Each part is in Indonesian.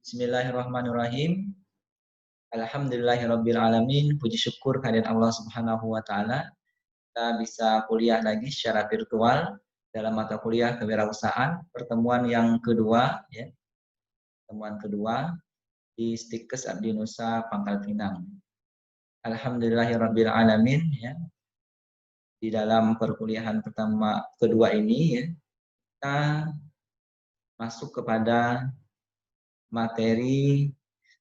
Bismillahirrahmanirrahim. Alhamdulillahirabbil alamin. Puji syukur kehadirat Allah Subhanahu wa taala. Kita bisa kuliah lagi secara virtual dalam mata kuliah kewirausahaan, pertemuan yang kedua ya. Pertemuan kedua di Stikes Abdi Nusa Pangkal Pinang. Alhamdulillahirabbil alamin ya. Di dalam perkuliahan pertama kedua ini ya, kita masuk kepada materi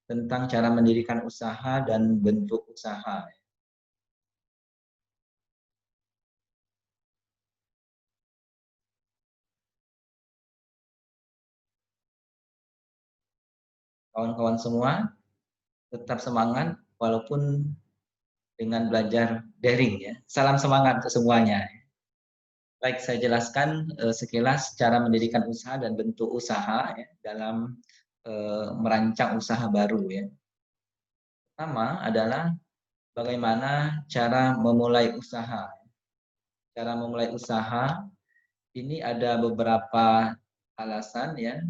tentang cara mendirikan usaha dan bentuk usaha. Kawan-kawan semua tetap semangat walaupun dengan belajar daring ya. Salam semangat ke semuanya. Baik, saya jelaskan sekilas cara mendirikan usaha dan bentuk usaha ya, dalam merancang usaha baru ya. Pertama adalah bagaimana cara memulai usaha. Cara memulai usaha ini ada beberapa alasan ya,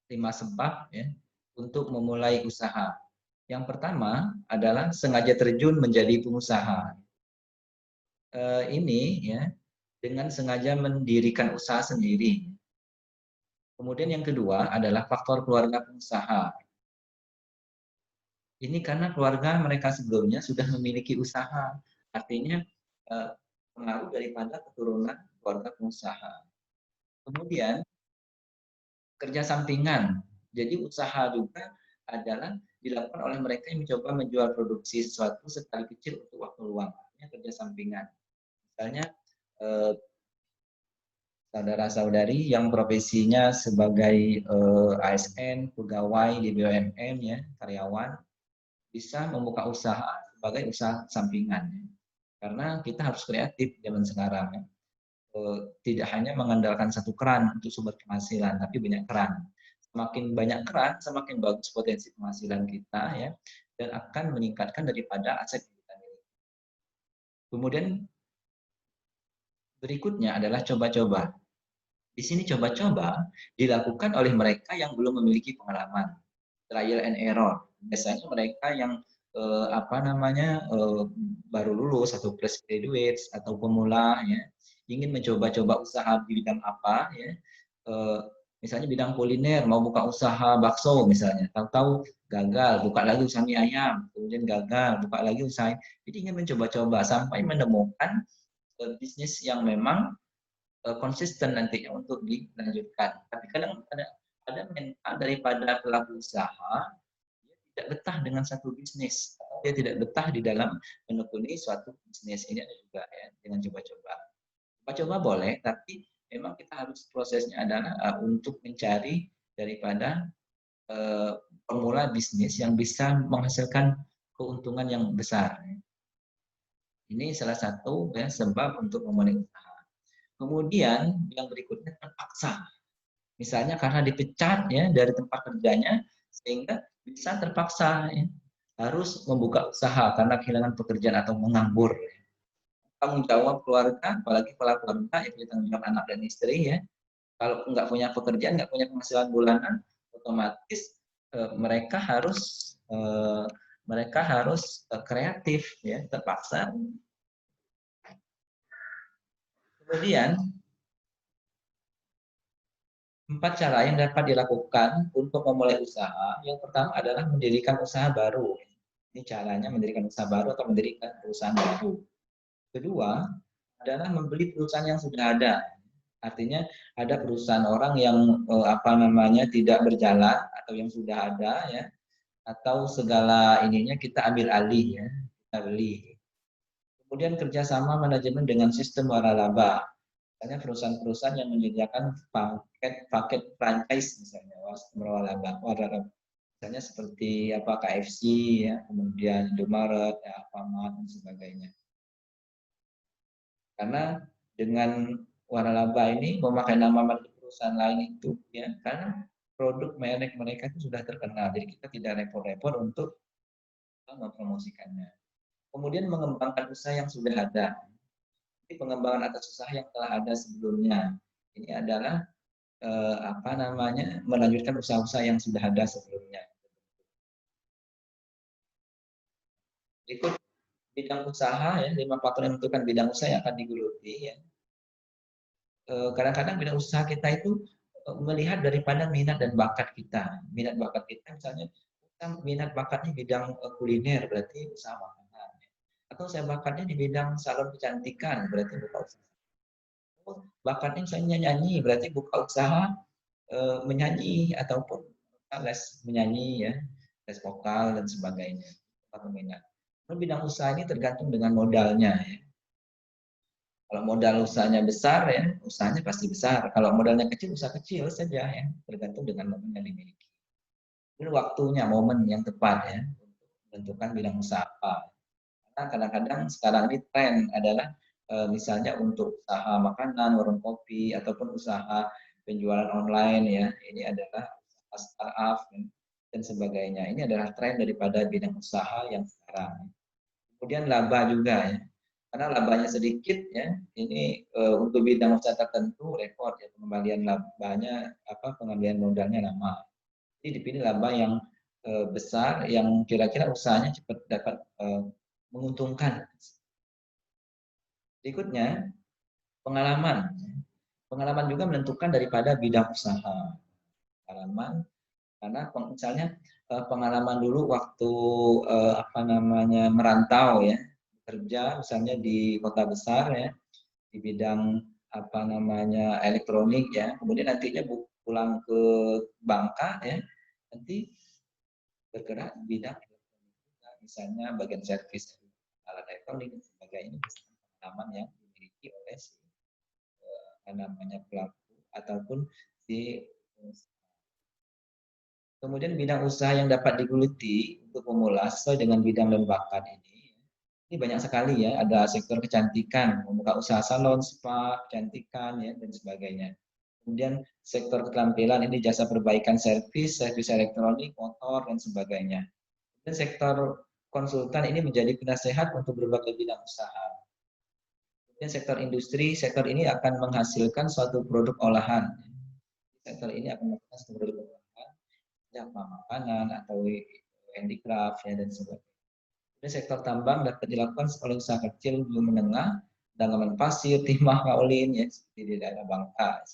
5 sebab ya untuk memulai usaha. Yang pertama adalah sengaja terjun menjadi pengusaha. Ini ya dengan sengaja mendirikan usaha sendiri. Kemudian yang kedua adalah faktor keluarga pengusaha. Ini karena keluarga mereka sebelumnya sudah memiliki usaha, artinya pengaruh daripada keturunan keluarga pengusaha. Kemudian kerja sampingan. Jadi usaha juga adalah dilakukan oleh mereka yang mencoba menjual produksi sesuatu sekali kecil untuk waktu luang. Artinya kerja sampingan. Misalnya saudara-saudari yang profesinya sebagai ASN, pegawai di BUMN ya, karyawan bisa membuka usaha sebagai usaha sampingan. Karena kita harus kreatif zaman sekarang ya. Tidak hanya mengandalkan satu keran untuk sumber penghasilan, tapi banyak keran. Semakin banyak keran, semakin bagus potensi penghasilan kita ya, dan akan meningkatkan daripada aset kita. Kemudian berikutnya adalah coba-coba. Di sini coba-coba dilakukan oleh mereka yang belum memiliki pengalaman, trial and error. Biasanya mereka yang baru lulus atau fresh graduate atau pemula ya, ingin mencoba-coba usaha di bidang apa ya. Misalnya bidang kuliner, mau buka usaha bakso misalnya, tahu-tahu gagal, buka lagi usaha mie ayam, kemudian gagal, buka lagi usaha. Jadi ingin mencoba-coba sampai menemukan bisnis yang memang konsisten nantinya untuk dilanjutkan. Tapi kadang ada mental daripada pelaku usaha dia tidak betah dengan satu bisnis, dia tidak betah di dalam menekuni suatu bisnis. Ini ada juga ya dengan coba-coba. Coba-coba boleh, tapi memang kita harus prosesnya adalah untuk mencari daripada pemula bisnis yang bisa menghasilkan keuntungan yang besar. Ini salah satu ya, sebab untuk memulai usaha. Kemudian yang berikutnya terpaksa. Misalnya karena dipecat ya dari tempat kerjanya sehingga bisa terpaksa ya, harus membuka usaha karena kehilangan pekerjaan atau menganggur. Tanggung jawab keluarga, apalagi kepala keluarga itu tanggung jawab anak dan istri ya. Kalau nggak punya pekerjaan, nggak punya penghasilan bulanan, otomatis mereka harus kreatif ya, terpaksa. Kemudian 4 cara yang dapat dilakukan untuk memulai usaha. Yang pertama adalah mendirikan usaha baru. Ini caranya mendirikan usaha baru atau mendirikan perusahaan baru. Kedua adalah membeli perusahaan yang sudah ada. Artinya ada perusahaan orang yang tidak berjalan atau yang sudah ada ya, atau segala ininya kita ambil alih ya, kita beli. Kemudian kerjasama manajemen dengan sistem waralaba. Misalnya perusahaan-perusahaan yang menyediakan paket franchise misalnya waralaba. Misalnya seperti KFC ya, kemudian Indomaret, ya, Alfamart dan sebagainya. Karena dengan waralaba ini memakai nama perusahaan lain itu ya, karena produk merek mereka itu sudah terkenal, jadi kita tidak repot-repot untuk mempromosikannya. Kemudian mengembangkan usaha yang sudah ada. Pengembangan atas usaha yang telah ada sebelumnya. Ini adalah apa namanya, melanjutkan usaha-usaha yang sudah ada sebelumnya. Berikut bidang usaha ya, 5 faktor yang menentukan bidang usaha yang akan digeluti ya. Kadang-kadang bidang usaha kita itu melihat daripada minat dan bakat kita. Minat bakat kita misalnya kita minat bakatnya bidang kuliner berarti usaha makanan. Atau saya bakatnya di bidang salon kecantikan berarti buka usaha. Bakatnya misalnya nyanyi berarti buka usaha menyanyi ataupun les menyanyi ya, les vokal dan sebagainya. Atau minat. Bidang usaha ini tergantung dengan modalnya ya. Kalau modal usahanya besar ya, usahanya pasti besar. Kalau modalnya kecil, usaha kecil saja ya, tergantung dengan momen yang dimiliki. Ini waktunya, momen yang tepat ya untuk menentukan bidang usaha apa. Karena kadang-kadang sekarang ini tren adalah misalnya untuk usaha makanan, warung kopi ataupun usaha penjualan online ya, ini adalah usaha startup dan sebagainya. Ini adalah tren daripada bidang usaha yang sekarang. Kemudian laba juga ya, karena labanya sedikit ya, ini untuk bidang usaha tertentu repot ya, pengembalian labanya pengembalian modalnya lama. Jadi dipilih laba yang besar, yang kira-kira usahanya cepat dapat menguntungkan. Berikutnya pengalaman. Pengalaman juga menentukan daripada bidang usaha. Pengalaman karena misalnya pengalaman dulu waktu merantau ya, kerja misalnya di kota besar ya, di bidang elektronik ya, kemudian nantinya pulang ke Bangka ya, nanti bergerak di bidang elektronik juga, misalnya bagian servis alat elektronik dan sebagainya. Pengalaman yang dimiliki oleh si pelaku ataupun si. Kemudian bidang usaha yang dapat digeluti untuk pemula sesuai dengan bidang dan bakat ini banyak sekali ya. Ada sektor kecantikan, membuka usaha salon, spa, kecantikan ya dan sebagainya. Kemudian sektor keterampilan ini jasa perbaikan servis elektronik, motor dan sebagainya. Dan sektor konsultan ini menjadi penasehat untuk berbagai bidang usaha. Kemudian sektor industri, sektor ini akan menghasilkan suatu produk olahan. Sektor ini akan menghasilkan suatu produk olahan apa makanan atau handicraft ya dan sebagainya. Jadi sektor tambang dapat dilakukan oleh usaha kecil belum menengah, dalaman pasir, timah, kaolin ya seperti di daerah Bangka.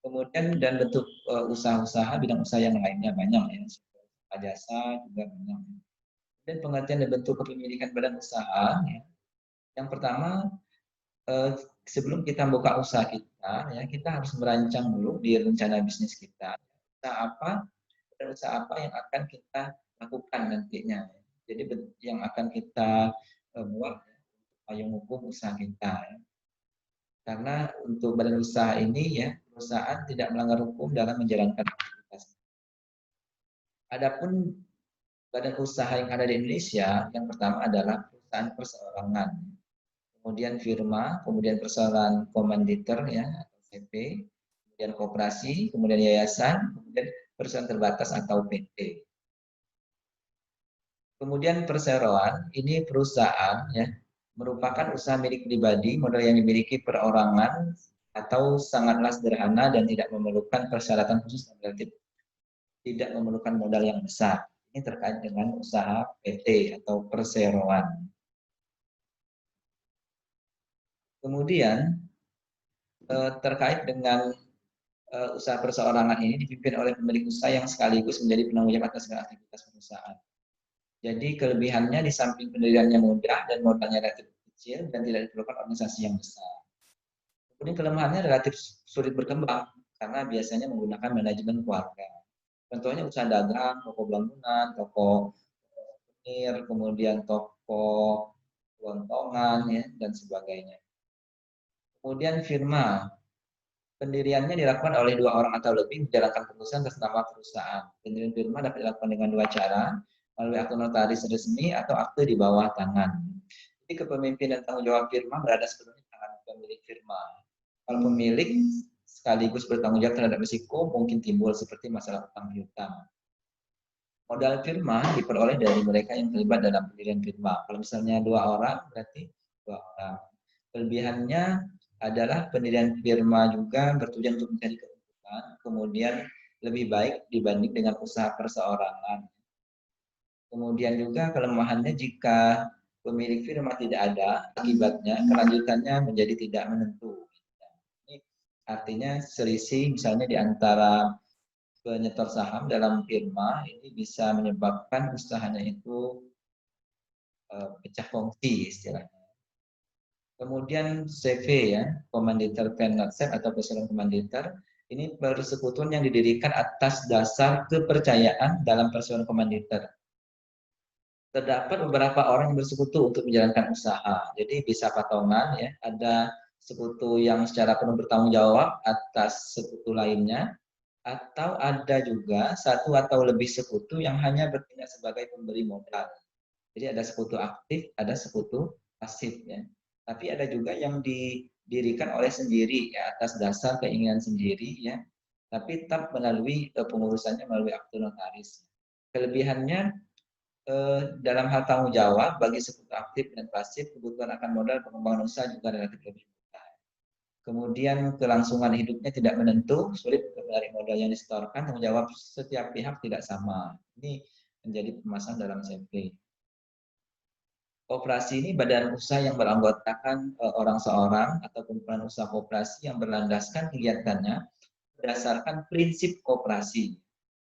Kemudian dan bentuk usaha-usaha bidang usaha yang lainnya banyak ya, jasa juga banyak. Dan pengertian dan bentuk kepemilikan badan usaha ya. Yang pertama sebelum kita buka usaha kita ya, kita harus merancang dulu di rencana bisnis kita. Usaha apa dan usaha apa yang akan kita lakukan nantinya. Jadi yang akan kita buat payung hukum usaha kita. Ya. Karena untuk badan usaha ini ya, perusahaan tidak melanggar hukum dalam menjalankan aktivitas. Adapun badan usaha yang ada di Indonesia, yang pertama adalah perusahaan perseorangan. Kemudian firma, kemudian perseorangan komanditer ya, atau CP, kemudian koperasi, kemudian yayasan, kemudian perusahaan terbatas atau PT. Kemudian perseroan ini perusahaan ya, merupakan usaha milik pribadi, modal yang dimiliki perorangan atau sangatlah sederhana dan tidak memerlukan persyaratan khusus dan relatif tidak memerlukan modal yang besar. Ini terkait dengan usaha PT atau perseroan. Kemudian terkait dengan usaha perseorangan ini dipimpin oleh pemilik usaha yang sekaligus menjadi penanggung jawab atas segala aktivitas perusahaan. Jadi kelebihannya di samping pendiriannya mudah dan modalnya relatif kecil dan tidak diperlukan organisasi yang besar. Kemudian kelemahannya relatif sulit berkembang karena biasanya menggunakan manajemen keluarga. Contohnya usaha dagang, toko bangunan, toko souvenir, kemudian toko kelontongan ya, dan sebagainya. Kemudian firma. Pendiriannya dilakukan oleh 2 orang atau lebih menjalankan perusahaan atas nama perusahaan. Pendirian firma dapat dilakukan dengan 2 cara, melalui akte notaris resmi atau akte di bawah tangan. Jadi kepemimpinan dan tanggung jawab firma berada sepenuhnya di tangan pemilik firma. Kalau pemilik sekaligus bertanggung jawab terhadap risiko mungkin timbul seperti masalah utang piutang. Modal firma diperoleh dari mereka yang terlibat dalam pendirian firma. Kalau misalnya 2 orang berarti 2 orang. Kelebihannya adalah pendirian firma juga bertujuan untuk mencari keuntungan, kemudian lebih baik dibanding dengan usaha perseorangan. Kemudian juga kelemahannya jika pemilik firma tidak ada, akibatnya kelanjutannya menjadi tidak menentu. Ini artinya selisih misalnya di antara penyetor saham dalam firma ini bisa menyebabkan usahanya itu pecah kongsi istilahnya. Kemudian CV ya, Commandeiter Vennootschap atau perseroan komanditer, ini persekutuan yang didirikan atas dasar kepercayaan dalam perseroan komanditer. Terdapat beberapa orang yang bersekutu untuk menjalankan usaha. Jadi bisa patungan ya, ada sekutu yang secara penuh bertanggung jawab atas sekutu lainnya, atau ada juga satu atau lebih sekutu yang hanya bertindak sebagai pemberi modal. Jadi ada sekutu aktif, ada sekutu pasif ya. Tapi ada juga yang didirikan oleh sendiri ya atas dasar keinginan sendiri ya. Tapi tetap melalui pengurusannya melalui akte notaris. Kelebihannya dalam hal tanggung jawab bagi sekutu aktif dan pasif, kebutuhan akan modal pengembangan usaha juga relatif lebih mudah. Kemudian kelangsungan hidupnya tidak menentu, sulit untuk menarik modal yang disetorkan, tanggung jawab setiap pihak tidak sama. Ini menjadi permasalahan dalam CP. Koperasi ini badan usaha yang beranggotakan orang seorang atau kumpulan usaha koperasi yang berlandaskan kegiatannya berdasarkan prinsip koperasi.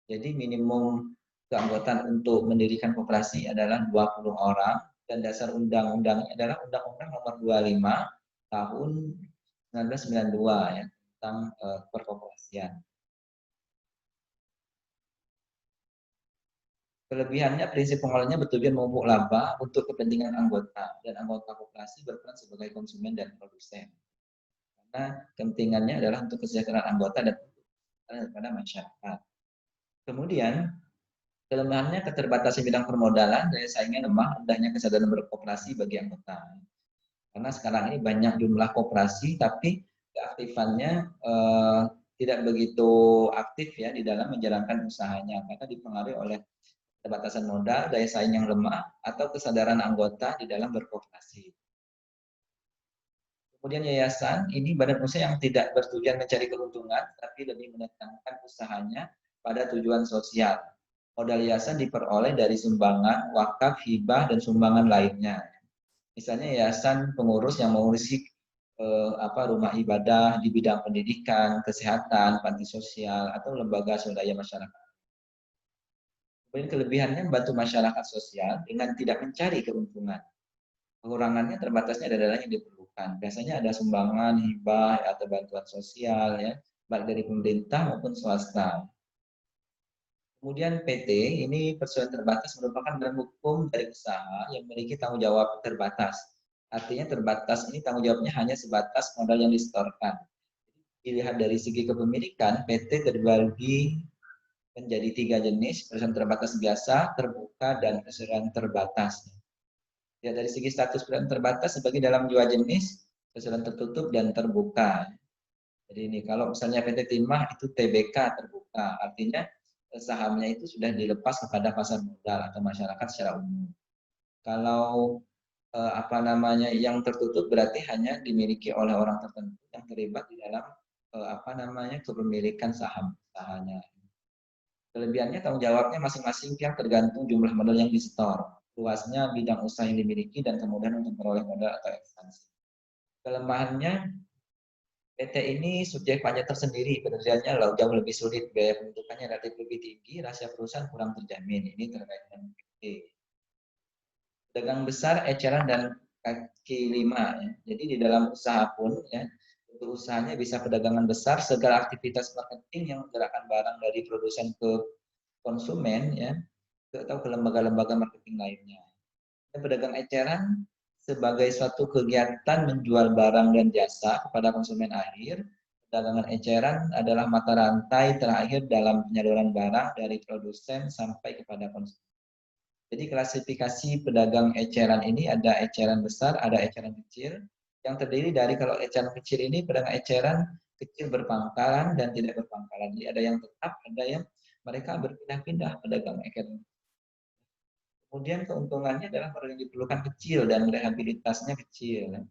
Jadi minimum keanggotaan untuk mendirikan koperasi adalah 20 orang dan dasar undang-undangnya adalah Undang-Undang Nomor 25 tahun 1992 ya tentang perkoperasian. Kelebihannya prinsip pengelolaannya bertujuan memupuk laba untuk kepentingan anggota dan anggota koperasi berperan sebagai konsumen dan produsen. Karena kepentingannya adalah untuk kesejahteraan anggota dan kepada masyarakat. Kemudian kelemahannya keterbatasan bidang permodalan, daya saingnya lemah, rendahnya kesadaran berkooperasi bagi anggota. Karena sekarang ini banyak jumlah koperasi, tapi keaktifannya tidak begitu aktif ya di dalam menjalankan usahanya, karena dipengaruhi oleh keterbatasan modal, daya saing yang lemah, atau kesadaran anggota di dalam berkooperasi. Kemudian yayasan, ini badan usaha yang tidak bertujuan mencari keuntungan, tapi lebih menekankan usahanya pada tujuan sosial. Modal yayasan diperoleh dari sumbangan, wakaf, hibah, dan sumbangan lainnya. Misalnya yayasan pengurus yang mengurusi rumah ibadah di bidang pendidikan, kesehatan, panti sosial, atau lembaga swadaya masyarakat. Kemudian kelebihannya membantu masyarakat sosial dengan tidak mencari keuntungan. Kekurangannya terbatasnya adalah yang diperlukan. Biasanya ada sumbangan, hibah, atau bantuan sosial, ya, baik dari pemerintah maupun swasta. Kemudian PT, ini persoalan terbatas merupakan badan hukum dari usaha yang memiliki tanggung jawab terbatas. Artinya terbatas ini tanggung jawabnya hanya sebatas modal yang disetorkan. Dilihat dari segi kepemilikan, PT terbagi menjadi 3 jenis, persoalan terbatas biasa, terbuka, dan persoalan terbatas. Ya, dari segi status persoalan terbatas sebagai dalam 2 jenis, persoalan tertutup dan terbuka. Jadi ini kalau misalnya PT Timah itu TBK terbuka, artinya sahamnya itu sudah dilepas kepada pasar modal atau masyarakat secara umum. Kalau yang tertutup berarti hanya dimiliki oleh orang tertentu yang terlibat di dalam kepemilikan saham sahanya. Kelebihannya tanggung jawabnya masing-masing pihak tergantung jumlah modal yang disetor, luasnya bidang usaha yang dimiliki, dan kemudian untuk memperoleh modal atau ekspansi. Kelemahannya PT ini subjek pajak tersendiri, penelitiannya jauh lebih sulit, biaya pembentukannya relatif lebih tinggi, rahasia perusahaan kurang terjamin. Ini terkait dengan PT. Pedagang besar, eceran, dan kaki lima. Ya. Jadi di dalam usaha pun, ya, untuk usahanya bisa pedagangan besar, segala aktivitas marketing yang menggerakkan barang dari produsen ke konsumen, ya, atau ke lembaga-lembaga marketing lainnya. Dan pedagang eceran sebagai suatu kegiatan menjual barang dan jasa kepada konsumen akhir. Perdagangan eceran adalah mata rantai terakhir dalam penyaluran barang dari produsen sampai kepada konsumen. Jadi klasifikasi pedagang eceran ini ada eceran besar, ada eceran kecil, yang terdiri dari kalau eceran kecil ini pedagang eceran kecil berpangkalan dan tidak berpangkalan. Jadi ada yang tetap, ada yang mereka berpindah-pindah pedagang eceran. Kemudian keuntungannya adalah modal yang diperlukan kecil dan rehabilitasnya kecil.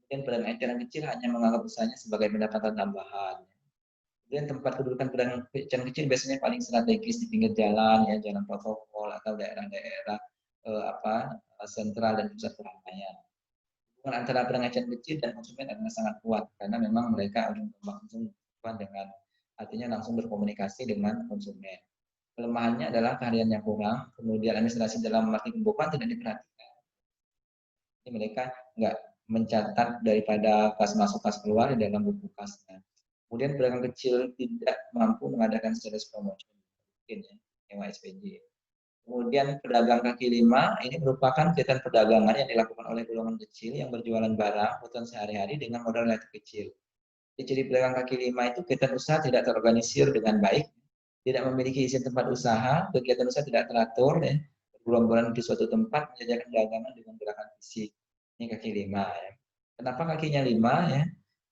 Kemudian pedagang eceran kecil hanya menganggap usahanya sebagai pendapatan tambahan. Kemudian tempat kedudukan pedagang eceran kecil biasanya paling strategis di pinggir jalan, ya, jalan protokol atau daerah-daerah sentral dan pusat keramaian. Hubungan antara pedagang eceran kecil dan konsumen adalah sangat kuat karena memang mereka langsung dengan artinya langsung berkomunikasi dengan konsumen. Kelemahannya adalah keharian yang kurang, kemudian administrasi dalam marketing pembukaan tidak diperhatikan. Jadi mereka nggak mencatat daripada kas masuk kas keluar di dalam buku kasnya. Kemudian pedagang kecil tidak mampu mengadakan sales promotion, mungkin ya, nyewa SPJ. Kemudian pedagang kaki lima ini merupakan kegiatan perdagangan yang dilakukan oleh golongan kecil yang berjualan barang kebutuhan sehari-hari dengan modal relatif kecil. Jadi pedagang kaki lima itu kegiatan usaha tidak terorganisir dengan baik, tidak memiliki izin tempat usaha, kegiatan usaha tidak teratur, ya, berbulan-bulan di suatu tempat menjajakan dagangan dengan gerakan fisik. Ini kaki lima. Ya. Kenapa kakinya lima? Ya?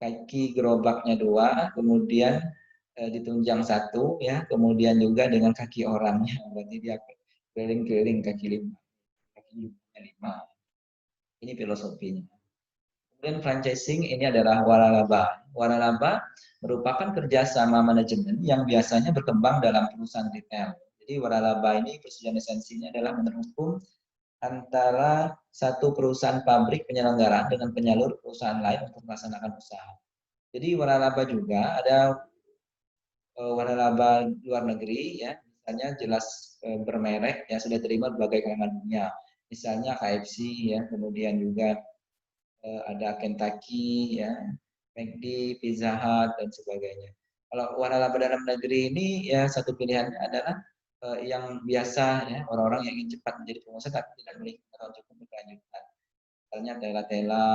Kaki gerobaknya dua, kemudian ditunjang satu, ya, kemudian juga dengan kaki orangnya, berarti dia keliling-keliling kaki lima. Kaki lima. Ini filosofinya. Kemudian franchising ini adalah waralaba. Waralaba merupakan kerjasama manajemen yang biasanya berkembang dalam perusahaan retail. Jadi waralaba ini persetujuan esensinya adalah menurut hukum antara satu perusahaan pabrik penyelenggaraan dengan penyalur perusahaan lain untuk melaksanakan usaha. Jadi waralaba juga ada waralaba luar negeri, ya, misalnya jelas bermerek yang sudah terima berbagai kalangan dunia. Misalnya KFC, ya, kemudian juga ada Kentucky, ya, McD, Pizza Hut, dan sebagainya. Kalau waralaba dalam negeri ini ya satu pilihan adalah yang biasa, ya, orang-orang yang ingin cepat menjadi pengusaha tapi tidak memiliki pengetahuan cukup berkelanjutan. Misalnya tela-tela,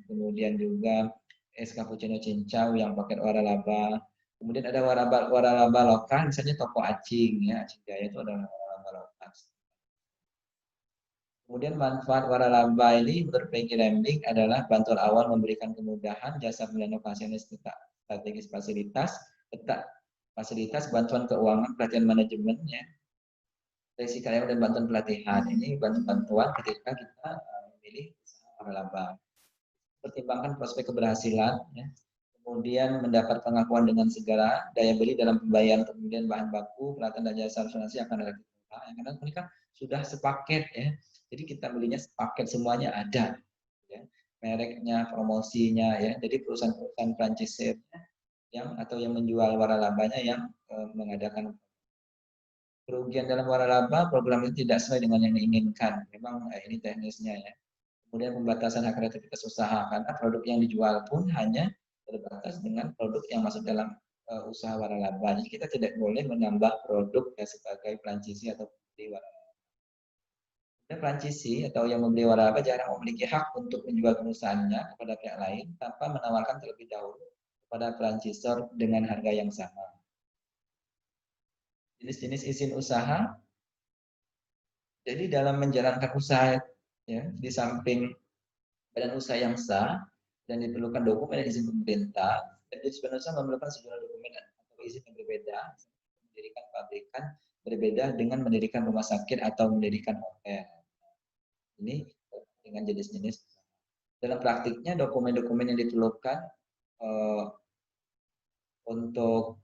kemudian juga es cappuccino cincau yang pakai waralaba. Kemudian ada waralaba lokal, misalnya toko acing, ya, Acing Jaya itu adalah waralaba lokal. Kemudian manfaat waralaba ini menurut Frankie Remling adalah bantuan awal memberikan kemudahan, jasa pelayanan operasional strategis fasilitas, bantuan keuangan, pelatihan manajemen, ya, seleksi karyawan dan bantuan pelatihan. Ini bantuan ketika kita memilih waralaba. Pertimbangkan prospek keberhasilan, ya. Kemudian mendapat pengakuan dengan segala daya beli dalam pembayaran, kemudian bahan baku, pelatihan dan jasa asuransi akan relatif murah. Karena mereka sudah sepaket, ya. Jadi kita belinya sepaket, semuanya ada, ya. Mereknya, promosinya, ya. Jadi perusahaan-perusahaan franchise yang atau yang menjual waralabanya yang mengadakan kerugian dalam waralaba, program itu tidak sesuai dengan yang diinginkan. Memang ini teknisnya, ya. Kemudian pembatasan hak kreativitas usaha karena produk yang dijual pun hanya terbatas dengan produk yang masuk dalam usaha waralaba. Jadi kita tidak boleh menambah produk ya sebagai franchisee atau pembeli waralaba. Dan franchisee atau yang membeli waralaba jarang memiliki hak untuk menjual perusahaannya kepada pihak lain tanpa menawarkan terlebih dahulu kepada franchisor dengan harga yang sama. Jenis-jenis izin usaha. Jadi dalam menjalankan usaha, ya, di samping badan usaha yang sah dan diperlukan dokumen dan izin pemerintah, dan badan usaha memerlukan sejumlah dokumen atau izin yang berbeda. Mendirikan pabrikan berbeda dengan mendirikan rumah sakit atau mendirikan hotel. Ini dengan jenis-jenis. Dalam praktiknya dokumen-dokumen yang diperlukan untuk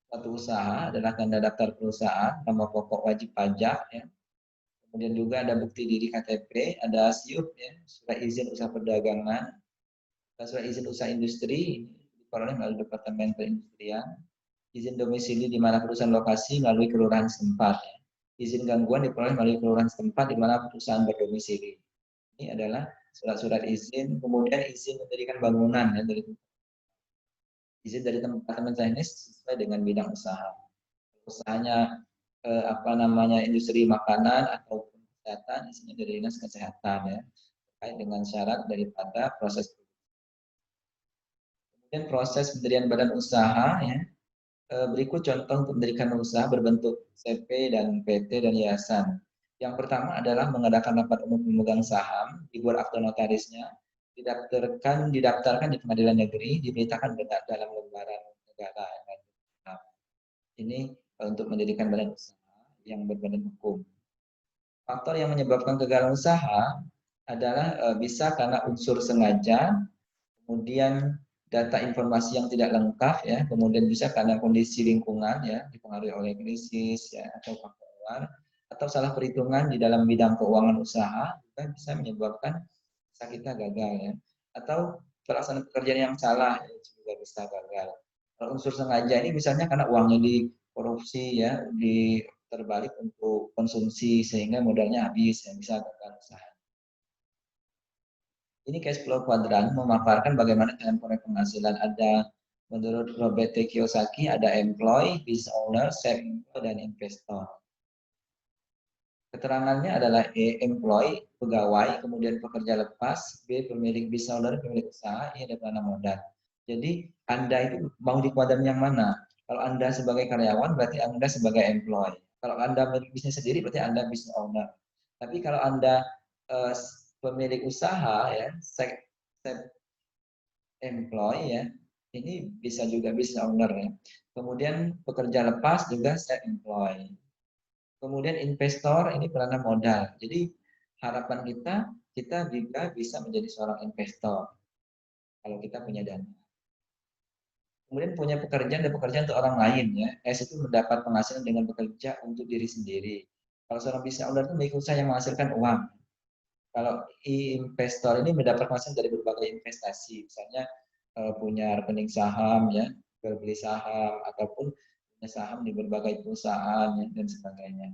satu usaha adalah tanda daftar perusahaan, nama pokok wajib pajak, ya. Kemudian juga ada bukti diri KTP, ada SIUP, ya, surat izin usaha perdagangan, surat izin usaha industri diperoleh melalui Departemen Perindustrian, izin domisili di mana perusahaan lokasi melalui kelurahan setempat, ya. Izin gangguan diperoleh melalui kelurahan setempat di mana perusahaan berdomisili. Ini adalah surat-surat izin, kemudian izin mendirikan bangunan, ya, dari izin dari Departemen Teknis sesuai dengan bidang usaha. Usahanya industri makanan atau kesehatan, isinya dari dinas kesehatan, ya, terkait dengan syarat daripada proses. Kemudian proses pendirian badan usaha, ya, berikut contoh untuk mendirikan usaha berbentuk CP dan PT dan yayasan. Yang pertama adalah mengadakan rapat umum pemegang saham, dibuat akte notarisnya, didaftarkan di pengadilan negeri, diberitakan dalam lembaran negara. Ini untuk mendirikan badan usaha yang berbadan hukum. Faktor yang menyebabkan kegagalan usaha adalah bisa karena unsur sengaja, kemudian data informasi yang tidak lengkap ya, kemudian bisa karena kondisi lingkungan ya, dipengaruhi oleh krisis ya atau faktor luar, atau salah perhitungan di dalam bidang keuangan usaha juga bisa menyebabkan usaha kita gagal ya, atau pelaksanaan pekerjaan yang salah ya, juga bisa gagal. Kalau unsur sengaja ini misalnya karena uangnya dikorupsi ya, terbalik untuk konsumsi sehingga modalnya habis ya, bisa gagal usaha. Ini cash flow kuadran memaparkan bagaimana dengan proyek penghasilan. Ada menurut Robert T. Kiyosaki ada employee, business owner, self employed dan investor. Keterangannya adalah E, employee, pegawai, kemudian pekerja lepas, B, pemilik business owner, pemilik usaha, E, ada dana modal. Jadi Anda itu mau di kuadran yang mana? Kalau Anda sebagai karyawan berarti Anda sebagai employee. Kalau Anda milik bisnis sendiri berarti Anda business owner. Tapi kalau Anda uh, pemilik usaha ya, employee ya, ini bisa juga business owner ya. Kemudian pekerja lepas juga self employed. Kemudian investor ini peranan modal. Jadi harapan kita juga bisa menjadi seorang investor kalau kita punya dana. Kemudian punya pekerjaan dan pekerjaan untuk orang lain ya. S itu mendapat penghasilan dengan bekerja untuk diri sendiri. Kalau seorang business owner itu memiliki usaha yang menghasilkan uang. Kalau investor ini mendapat penghasilan dari berbagai investasi, misalnya punya rekening saham ya, jual beli saham ataupun punya saham di berbagai perusahaan ya, dan sebagainya.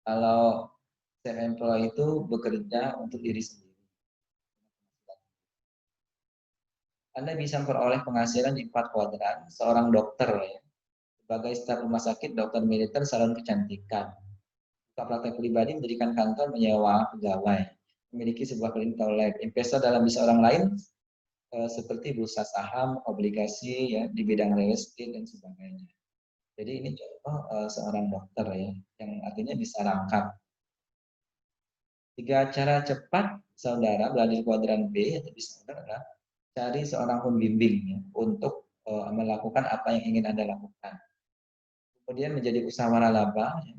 Kalau self employed itu bekerja untuk diri sendiri. Anda bisa memperoleh penghasilan di 4 kuadran, seorang dokter ya, sebagai staf rumah sakit, dokter militer, salon kecantikan. Buka praktek pribadi, mendirikan kantor, menyewa pegawai, memiliki sebuah klinik atau lab. Investor dalam bisnis orang lain seperti bursa saham, obligasi ya di bidang real estate dan sebagainya. Jadi ini contoh seorang dokter ya, yang artinya bisa rangkap. 3 cara cepat saudara berada di kuadran B atau bisa adalah cari seorang pembimbing ya, untuk melakukan apa yang ingin Anda lakukan. Kemudian menjadi usaha waralaba. Ya.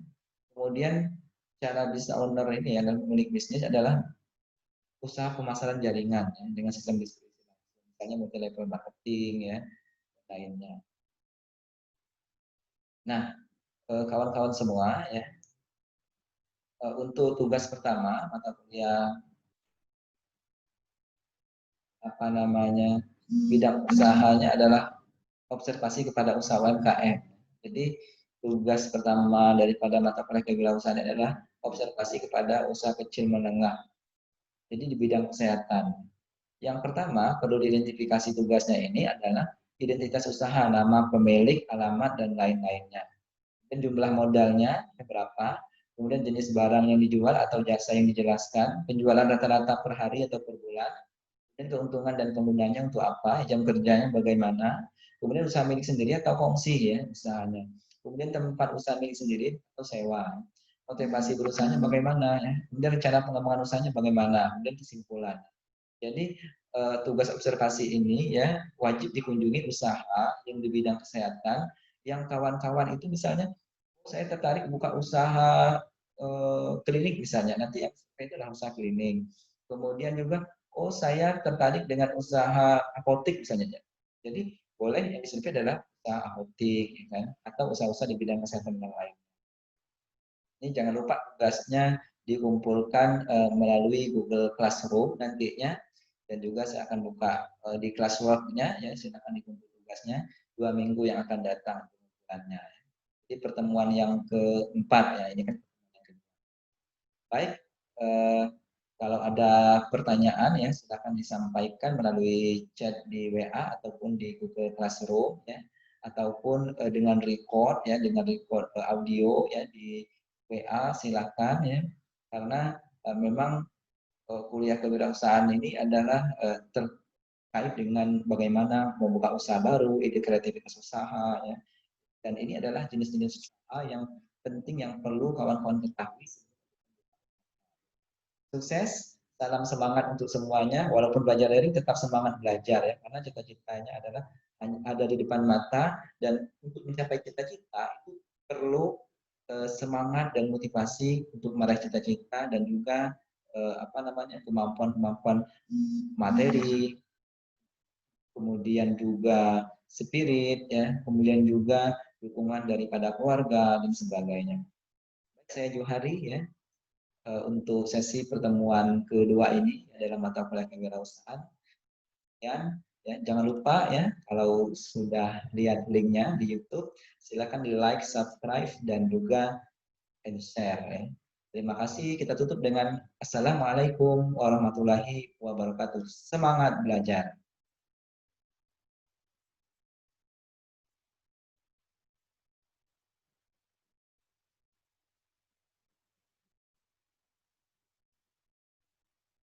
Kemudian cara business owner ini ya, pemilik bisnis adalah usaha pemasaran jaringan ya, dengan sistem distribusi. Misalnya multi level marketing ya, lainnya. Nah, kawan-kawan semua ya, untuk tugas pertama mata kuliah apa namanya bidang usahanya adalah observasi kepada usaha UMKM. Jadi tugas pertama daripada mata kuliah kewirausahaan adalah observasi kepada usaha kecil menengah. Jadi di bidang kesehatan. Yang pertama perlu diidentifikasi tugasnya ini adalah identitas usaha, nama pemilik, alamat dan lain-lainnya. Dan jumlah modalnya berapa, kemudian jenis barang yang dijual atau jasa yang dijelaskan, penjualan rata-rata per hari atau per bulan, dan keuntungan dan penggunanya untuk apa, jam kerjanya bagaimana, kemudian usaha milik sendiri atau kongsi ya usahanya, kemudian tempat usaha milik sendiri atau sewa, motivasi berusahanya bagaimana ya, kemudian rencana pengembangan usahanya bagaimana, kemudian kesimpulan. Jadi tugas observasi ini ya wajib dikunjungi usaha yang di bidang kesehatan yang kawan-kawan itu misalnya saya tertarik buka usaha klinik misalnya, nanti yang itu adalah usaha klinik. Kemudian juga, oh saya tertarik dengan usaha apotik misalnya. Jadi boleh yang disurvei adalah usaha apotik, ya kan? Atau usaha-usaha di bidang kesehatan yang lain. Ini jangan lupa tugasnya dikumpulkan melalui Google Classroom nantinya, dan juga saya akan buka di classwork-nya ya, silakan dikumpul tugasnya 2 minggu yang akan datang pengumpulannya. Jadi pertemuan yang keempat ya, ini kan. Baik, kalau ada pertanyaan ya silakan disampaikan melalui chat di WA ataupun di Google Classroom ya, ataupun dengan record ya, dengan record audio ya di WA silakan ya, karena memang kuliah kewirausahaan ini adalah terkait dengan bagaimana membuka usaha baru, ide kreativitas usaha ya, dan ini adalah jenis-jenis usaha yang penting yang perlu kawan-kawan ketahui. Sukses, salam semangat untuk semuanya. Walaupun belajar daring tetap semangat belajar ya, karena cita-citanya adalah ada di depan mata, dan untuk mencapai cita-cita itu perlu semangat dan motivasi untuk meraih cita-cita, dan juga kemampuan-kemampuan materi, kemudian juga spirit, ya, kemudian juga dukungan daripada keluarga dan sebagainya. Saya Johari, ya, untuk sesi pertemuan kedua ini dalam mata kuliah kewirausahaan. Ya, jangan lupa ya, kalau sudah lihat linknya di YouTube, silakan di like, subscribe, dan juga share. Ya. Terima kasih. Kita tutup dengan Assalamualaikum warahmatullahi wabarakatuh. Semangat belajar.